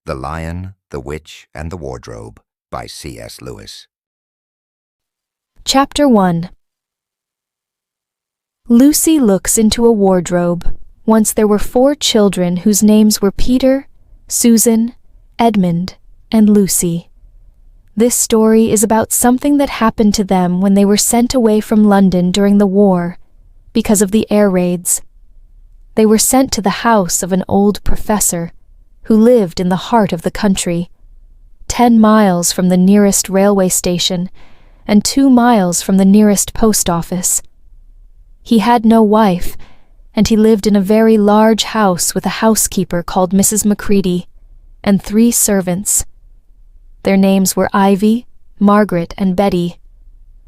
The Lion, the Witch, and the Wardrobe by C.S. Lewis. Chapter 1. Lucy looks into a wardrobe. Once there were 4 children whose names were Peter, Susan, Edmund, and Lucy. This story is about something that happened to them when they were sent away from London during the war because of the air raids. They were sent to the house of an old professor who lived in the heart of the country, 10 miles from the nearest railway station and 2 miles from the nearest post office. He had no wife, and he lived in a very large house with a housekeeper called Mrs. Macready and 3 servants. Their names were Ivy, Margaret, and Betty,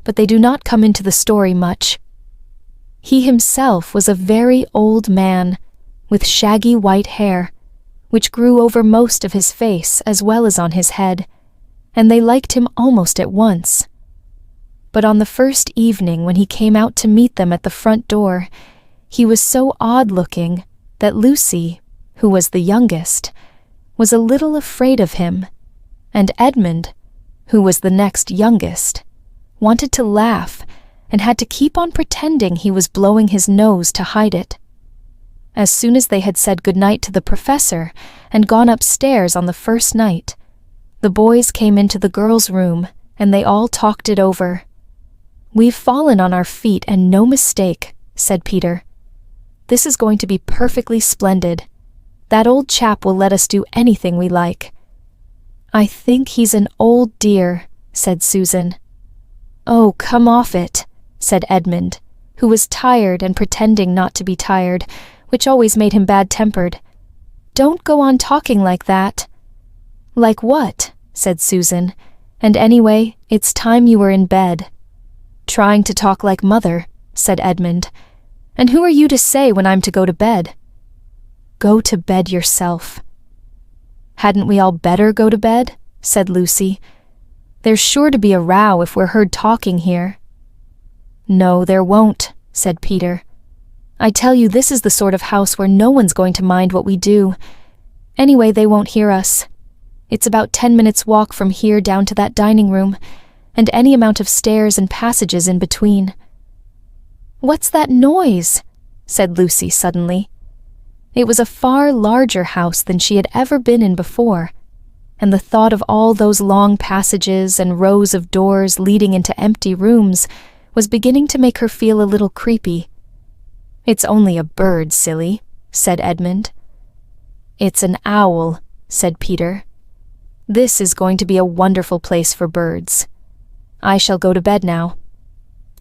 but they do not come into the story much. He himself was a very old man with shaggy white hair, which grew over most of his face as well as on his head, and they liked him almost at once. But on the first evening when he came out to meet them at the front door, he was so odd-looking that Lucy, who was the youngest, was a little afraid of him, and Edmund, who was the next youngest, wanted to laugh and had to keep on pretending he was blowing his nose to hide it. As soon as they had said goodnight to the professor and gone upstairs on the first night, the boys came into the girls' room and they all talked it over. "We've fallen on our feet and no mistake," said Peter. "This is going to be perfectly splendid. That old chap will let us do anything we like." "I think he's an old dear," said Susan. "Oh, come off it," said Edmund, who was tired and pretending not to be tired, which always made him bad-tempered. "Don't go on talking like that." "Like what?" said Susan. "And anyway, it's time you were in bed." "Trying to talk like Mother," said Edmund. "And who are you to say when I'm to go to bed?" "Go to bed yourself." "Hadn't we all better go to bed?" said Lucy. "There's sure to be a row if we're heard talking here." "No, there won't," said Peter. "I tell you, this is the sort of house where no one's going to mind what we do. Anyway, they won't hear us. It's about 10 minutes' walk from here down to that dining room, and any amount of stairs and passages in between." "What's that noise?" said Lucy suddenly. It was a far larger house than she had ever been in before, and the thought of all those long passages and rows of doors leading into empty rooms was beginning to make her feel a little creepy. "It's only a bird, silly," said Edmund. "It's an owl," said Peter. "This is going to be a wonderful place for birds. I shall go to bed now.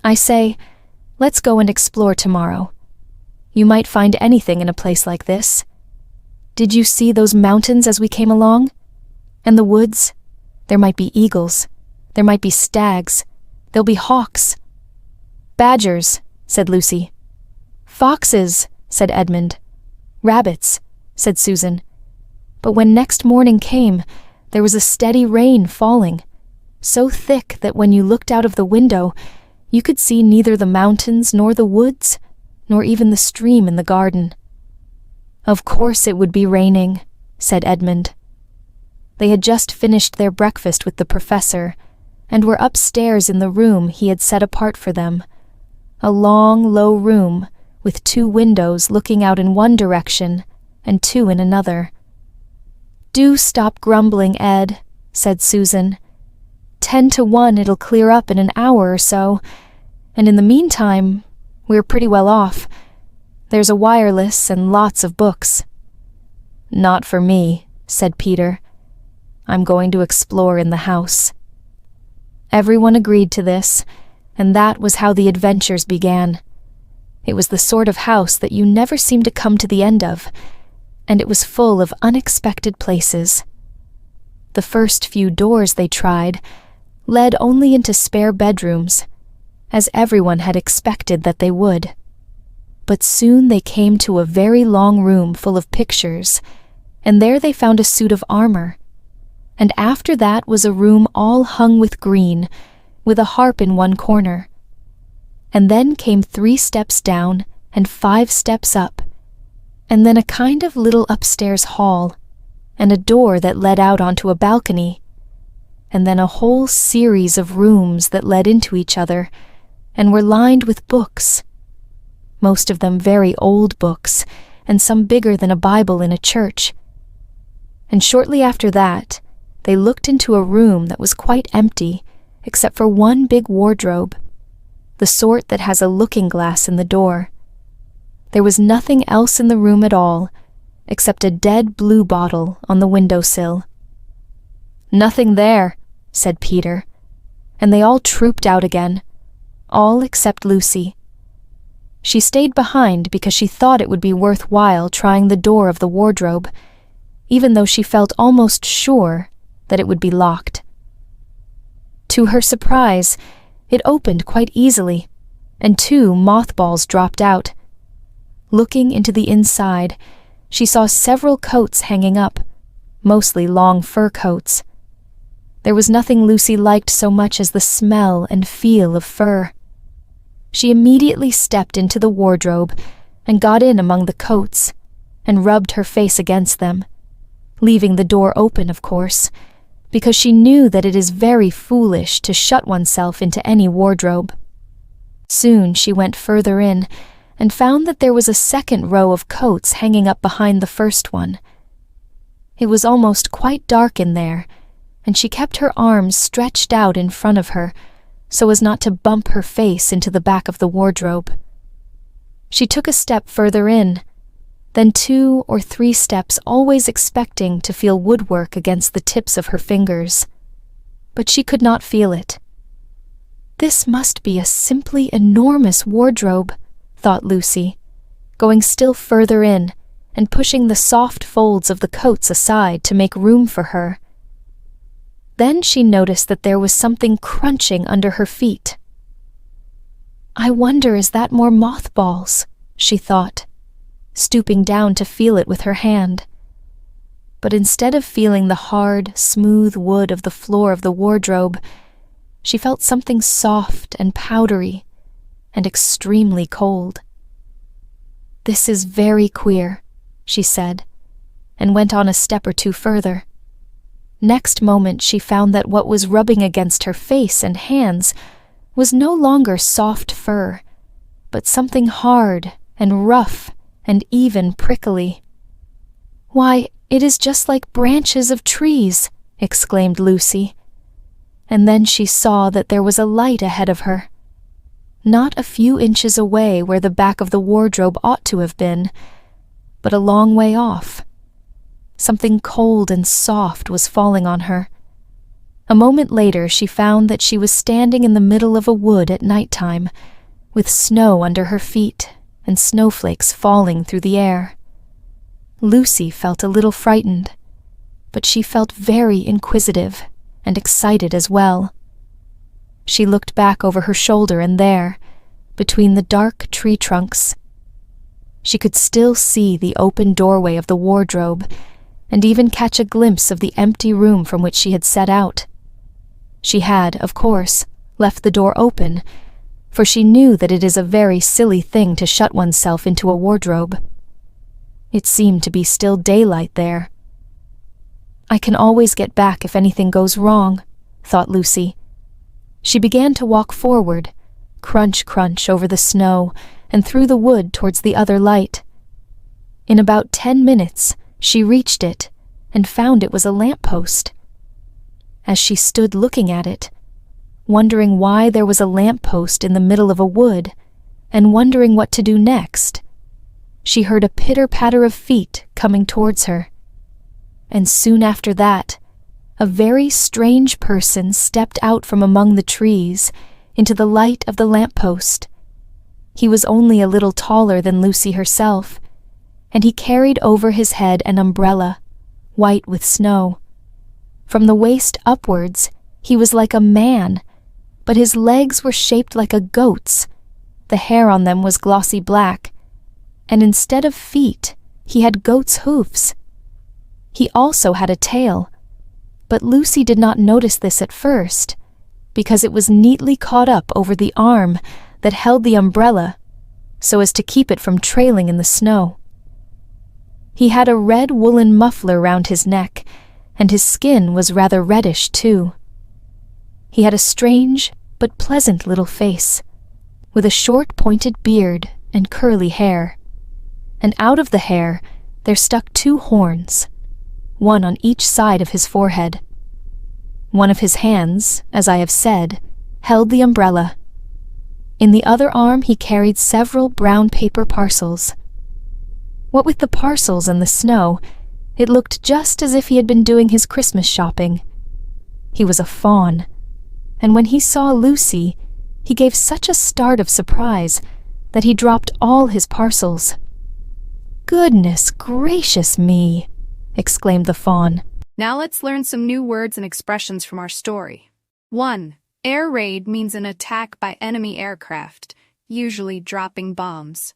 I say, let's go and explore tomorrow. You might find anything in a place like this. Did you see those mountains as we came along? And the woods? There might be eagles. There might be stags. There'll be hawks." "Badgers," said Lucy. "Foxes," said Edmund. "Rabbits," said Susan. But when next morning came, there was a steady rain falling, so thick that when you looked out of the window, you could see neither the mountains nor the woods, nor even the stream in the garden. "Of course it would be raining," said Edmund. They had just finished their breakfast with the professor, and were upstairs in the room he had set apart for them, a long, low room with 2 windows looking out in one direction and 2 in another. "Do stop grumbling, Ed," said Susan. 10 to 1 it'll clear up in an hour or so, and in the meantime, we're pretty well off. There's a wireless and lots of books." "Not for me," said Peter. "I'm going to explore in the house." Everyone agreed to this, and that was how the adventures began. It was the sort of house that you never seem to come to the end of, and it was full of unexpected places. The first few doors they tried led only into spare bedrooms, as everyone had expected that they would. But soon they came to a very long room full of pictures, and there they found a suit of armor. And after that was a room all hung with green, with a harp in one corner. And then came 3 steps down and 5 steps up, and then a kind of little upstairs hall, and a door that led out onto a balcony, and then a whole series of rooms that led into each other and were lined with books, most of them very old books, and some bigger than a Bible in a church. And shortly after that, they looked into a room that was quite empty, except for one big wardrobe, the sort that has a looking glass in the door. There was nothing else in the room at all, except a dead blue bottle on the windowsill. "Nothing there," said Peter, and they all trooped out again, all except Lucy. She stayed behind because she thought it would be worthwhile trying the door of the wardrobe, even though she felt almost sure that it would be locked. To her surprise, it opened quite easily, and 2 mothballs dropped out. Looking into the inside, she saw several coats hanging up, mostly long fur coats. There was nothing Lucy liked so much as the smell and feel of fur. She immediately stepped into the wardrobe and got in among the coats and rubbed her face against them, leaving the door open, of course, because she knew that it is very foolish to shut oneself into any wardrobe. Soon she went further in and found that there was a second row of coats hanging up behind the first one. It was almost quite dark in there, and she kept her arms stretched out in front of her so as not to bump her face into the back of the wardrobe. She took a step further in, then 2 or 3 steps, always expecting to feel woodwork against the tips of her fingers. But she could not feel it. "This must be a simply enormous wardrobe," thought Lucy, going still further in and pushing the soft folds of the coats aside to make room for her. Then she noticed that there was something crunching under her feet. "I wonder, is that more mothballs?" she thought, stooping down to feel it with her hand. But instead of feeling the hard, smooth wood of the floor of the wardrobe, she felt something soft and powdery and extremely cold. "This is very queer," she said, and went on a step or 2 further. Next moment she found that what was rubbing against her face and hands was no longer soft fur, but something hard and rough and even prickly. "Why, it is just like branches of trees," exclaimed Lucy. And then she saw that there was a light ahead of her, not a few inches away where the back of the wardrobe ought to have been, but a long way off. Something cold and soft was falling on her. A moment later she found that she was standing in the middle of a wood at night-time, with snow under her feet and snowflakes falling through the air. Lucy felt a little frightened, but she felt very inquisitive and excited as well. She looked back over her shoulder, and there, between the dark tree trunks, she could still see the open doorway of the wardrobe and even catch a glimpse of the empty room from which she had set out. She had, of course, left the door open, for she knew that it is a very silly thing to shut oneself into a wardrobe. It seemed to be still daylight there. "I can always get back if anything goes wrong," thought Lucy. She began to walk forward, crunch, crunch over the snow and through the wood towards the other light. In about 10 minutes, she reached it and found it was a lamppost. As she stood looking at it, wondering why there was a lamppost in the middle of a wood, and wondering what to do next, she heard a pitter-patter of feet coming towards her. And soon after that, a very strange person stepped out from among the trees into the light of the lamppost. He was only a little taller than Lucy herself, and he carried over his head an umbrella, white with snow. From the waist upwards, he was like a man, but his legs were shaped like a goat's. The hair on them was glossy black, and instead of feet, he had goat's hoofs. He also had a tail, but Lucy did not notice this at first, because it was neatly caught up over the arm that held the umbrella, so as to keep it from trailing in the snow. He had a red woolen muffler round his neck, and his skin was rather reddish too. He had a strange but pleasant little face, with a short pointed beard and curly hair, and out of the hair there stuck 2 horns, one on each side of his forehead. One of his hands, as I have said, held the umbrella. In the other arm he carried several brown paper parcels. What with the parcels and the snow, it looked just as if he had been doing his Christmas shopping. He was a faun, and when he saw Lucy, he gave such a start of surprise that he dropped all his parcels. "Goodness gracious me!" exclaimed the faun. Now let's learn some new words and expressions from our story. 1. Air raid means an attack by enemy aircraft, usually dropping bombs.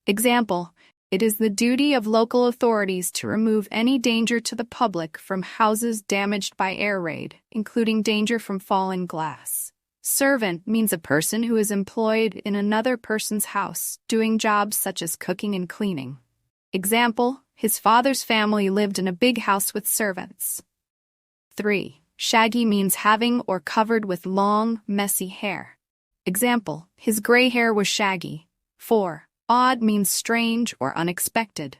Example, it is the duty of local authorities to remove any danger to the public from houses damaged by air raid, including danger from falling glass. Servant means a person who is employed in another person's house, doing jobs such as cooking and cleaning. Example, his father's family lived in a big house with servants. 3. Shaggy means having or covered with long, messy hair. Example, his gray hair was shaggy. 4. Odd means strange or unexpected.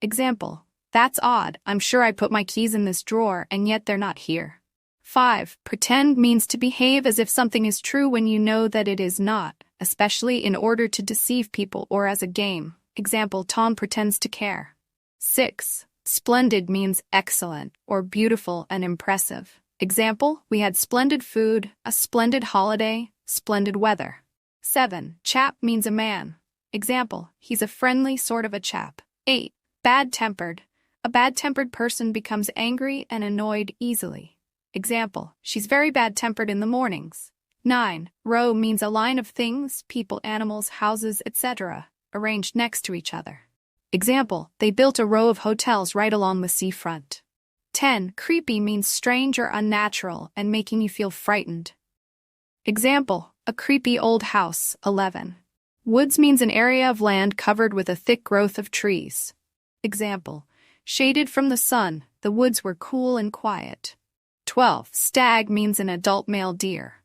Example, that's odd, I'm sure I put my keys in this drawer and yet they're not here. 5. Pretend means to behave as if something is true when you know that it is not, especially in order to deceive people or as a game. Example, Tom pretends to care. 6. Splendid means excellent or beautiful and impressive. Example, we had splendid food, a splendid holiday, splendid weather. 7. Chap means a man. Example, he's a friendly sort of a chap. 8. Bad-tempered. A bad-tempered person becomes angry and annoyed easily. Example, she's very bad-tempered in the mornings. 9. Row means a line of things, people, animals, houses, etc., arranged next to each other. Example, they built a row of hotels right along the seafront. 10. Creepy means strange or unnatural and making you feel frightened. Example, a creepy old house. 11. Woods means an area of land covered with a thick growth of trees. Example, shaded from the sun, the woods were cool and quiet. 12. Stag means an adult male deer.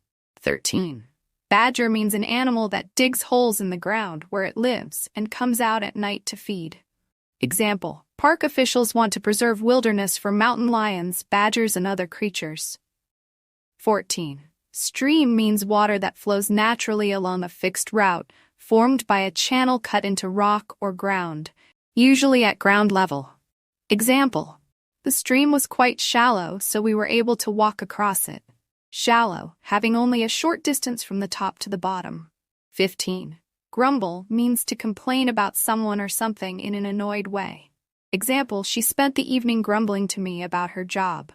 13. Badger means an animal that digs holes in the ground where it lives and comes out at night to feed. Example, park officials want to preserve wilderness for mountain lions, badgers, and other creatures. 14. Stream means water that flows naturally along a fixed route, formed by a channel cut into rock or ground, usually at ground level. Example, the stream was quite shallow, so we were able to walk across it. Shallow, having only a short distance from the top to the bottom. 15. Grumble means to complain about someone or something in an annoyed way. Example, she spent the evening grumbling to me about her job.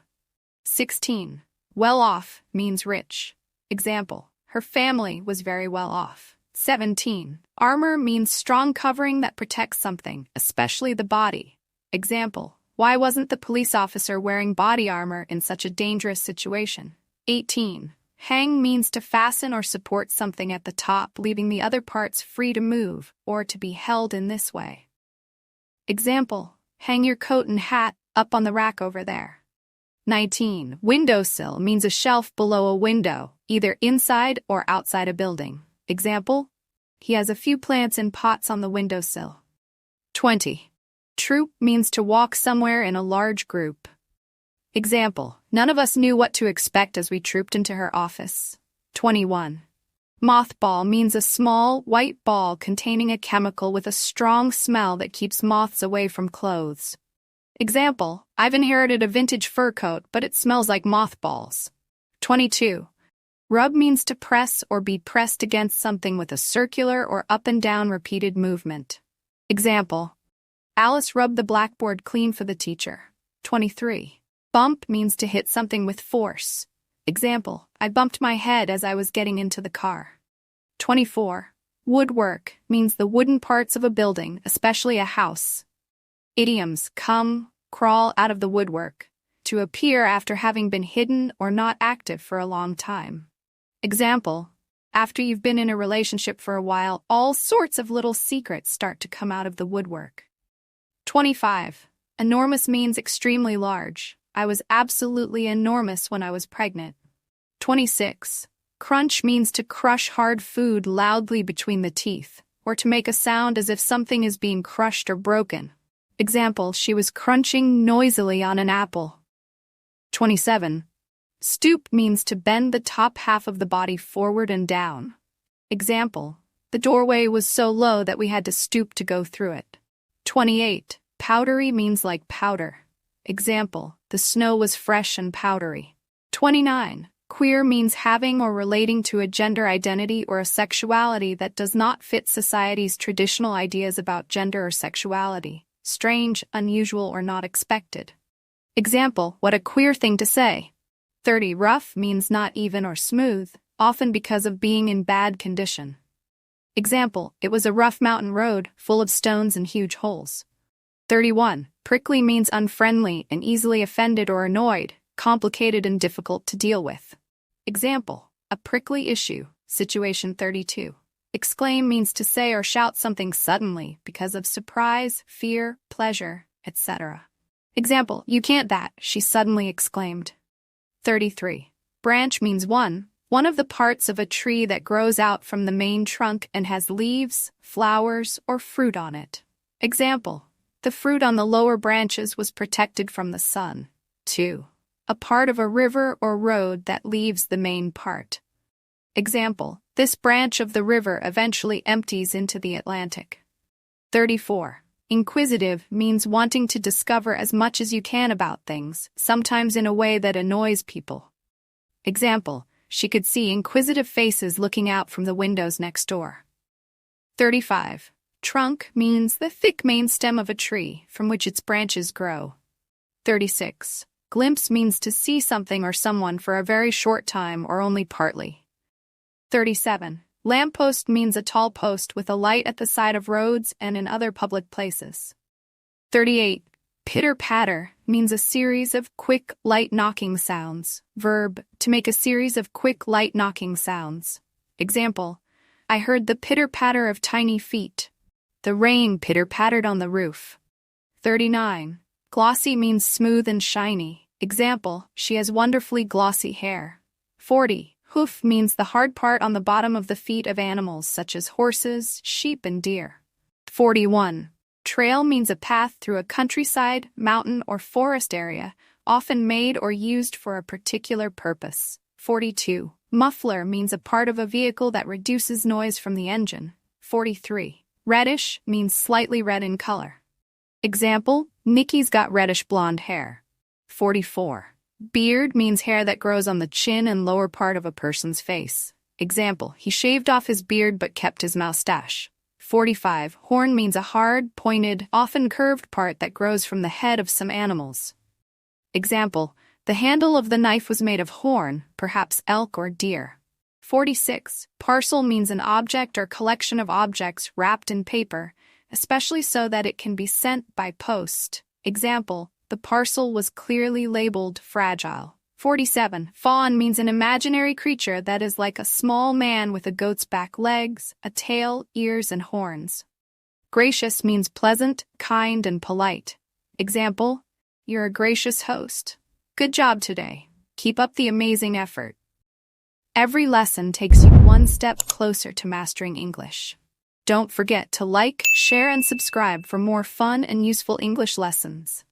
16. Well off means rich. Example, her family was very well off. 17. Armor means strong covering that protects something, especially the body. Example, why wasn't the police officer wearing body armor in such a dangerous situation? 18. Hang means to fasten or support something at the top, leaving the other parts free to move, or to be held in this way. Example, hang your coat and hat up on the rack over there. 19. Windowsill means a shelf below a window, either inside or outside a building. Example, he has a few plants in pots on the windowsill. 20. Troop means to walk somewhere in a large group. Example, none of us knew what to expect as we trooped into her office. 21. Mothball means a small, white ball containing a chemical with a strong smell that keeps moths away from clothes. Example, I've inherited a vintage fur coat, but it smells like mothballs. 22. Rub means to press or be pressed against something with a circular or up and down repeated movement. Example, Alice rubbed the blackboard clean for the teacher. 23. Bump means to hit something with force. Example, I bumped my head as I was getting into the car. 24. Woodwork means the wooden parts of a building, especially a house. Idioms, come, crawl out of the woodwork, to appear after having been hidden or not active for a long time. Example, after you've been in a relationship for a while, all sorts of little secrets start to come out of the woodwork. 25. Enormous means extremely large. I was absolutely enormous when I was pregnant. 26. Crunch means to crush hard food loudly between the teeth, or to make a sound as if something is being crushed or broken. Example, she was crunching noisily on an apple. 27. Stoop means to bend the top half of the body forward and down. Example, the doorway was so low that we had to stoop to go through it. 28. Powdery means like powder. Example, the snow was fresh and powdery. 29. Queer means having or relating to a gender identity or a sexuality that does not fit society's traditional ideas about gender or sexuality. Strange, unusual, or not expected. Example, what a queer thing to say. 30. Rough means not even or smooth, often because of being in bad condition. Example, it was a rough mountain road, full of stones and huge holes. 31. Prickly means unfriendly and easily offended or annoyed, complicated and difficult to deal with. Example, a prickly issue, situation 32. Exclaim means to say or shout something suddenly because of surprise, fear, pleasure, etc. Example, you can't that, she suddenly exclaimed. 33. Branch means one of the parts of a tree that grows out from the main trunk and has leaves, flowers, or fruit on it. Example, the fruit on the lower branches was protected from the sun. 2. A part of a river or road that leaves the main part. Example, this branch of the river eventually empties into the Atlantic. 34. Inquisitive means wanting to discover as much as you can about things, sometimes in a way that annoys people. Example, she could see inquisitive faces looking out from the windows next door. 35. Trunk means the thick main stem of a tree from which its branches grow. 36. Glimpse means to see something or someone for a very short time or only partly. 37. Lamppost means a tall post with a light at the side of roads and in other public places. 38. Pitter-patter means a series of quick, light knocking sounds. Verb, to make a series of quick, light knocking sounds. Example, I heard the pitter-patter of tiny feet. The rain pitter-pattered on the roof. 39. Glossy means smooth and shiny. Example, she has wonderfully glossy hair. 40. Hoof means the hard part on the bottom of the feet of animals such as horses, sheep, and deer. 41. Trail means a path through a countryside, mountain, or forest area, often made or used for a particular purpose. 42. Muffler means a part of a vehicle that reduces noise from the engine. 43. Reddish means slightly red in color. Example, Nikki's got reddish blonde hair. 44. Beard means hair that grows on the chin and lower part of a person's face. Example, he shaved off his beard but kept his mustache. 45. Horn means a hard, pointed, often curved part that grows from the head of some animals. Example, the handle of the knife was made of horn, perhaps elk or deer. 46. Parcel means an object or collection of objects wrapped in paper, especially so that it can be sent by post. Example, the parcel was clearly labeled fragile. 47. Faun means an imaginary creature that is like a small man with a goat's back legs, a tail, ears, and horns. Gracious means pleasant, kind, and polite. Example, you're a gracious host. Good job today. Keep up the amazing effort. Every lesson takes you one step closer to mastering English. Don't forget to like, share, and subscribe for more fun and useful English lessons.